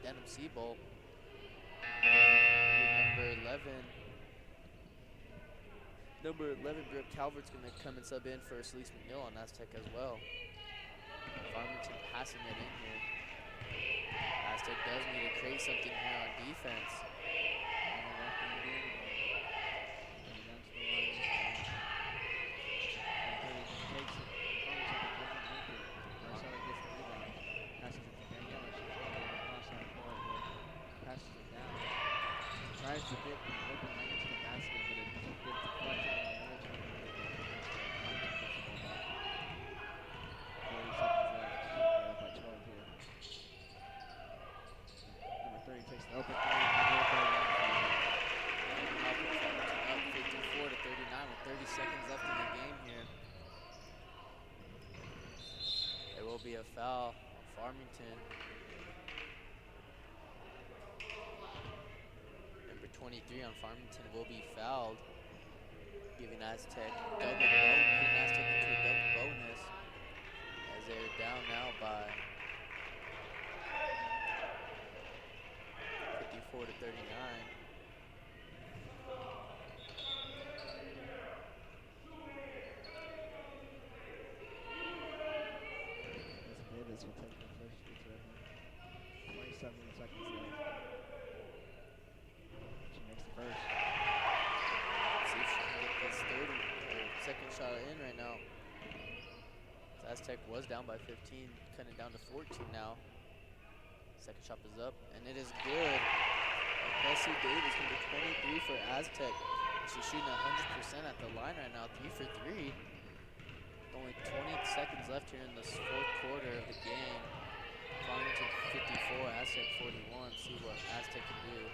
Speaker 3: Denham Seabolt. Number 11, Brooke Calvert's going to come and sub in for Celise McNeil on Aztec as well. Farmington passing it in here. Aztec does need to create something here on defense.
Speaker 4: Tries to get the open lane into the basket, but it gets deflected and another turnover. 40 seconds left. They're up by 12 here. Number 30 takes the open three.
Speaker 3: Up 54-39 with 30 seconds left in the game here. There will be a foul on Farmington. 23 on Farmington will be fouled, giving Aztec putting Aztec into a double bonus as they're down now by 54-39.
Speaker 4: Davis will take the first free throw here. 27 seconds left. Makes the first.
Speaker 3: Let's see if she can get this second shot in right now. Aztec was down by 15, cutting it down to 14 now. Second shot is up, and it is good. Bessie Davis, number 23 for Aztec. She's shooting 100% at the line right now, 3 for 3. Only 20 seconds left here in the fourth quarter of the game. Farmington 54, Aztec 41. See what Aztec can do.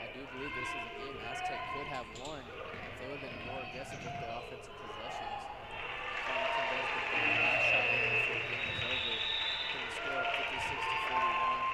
Speaker 3: I do believe this is a game Aztec could have won if they would have been more aggressive with their offensive possessions. Farmington does get the last shot in before the game is over. Putting the score up 56-41.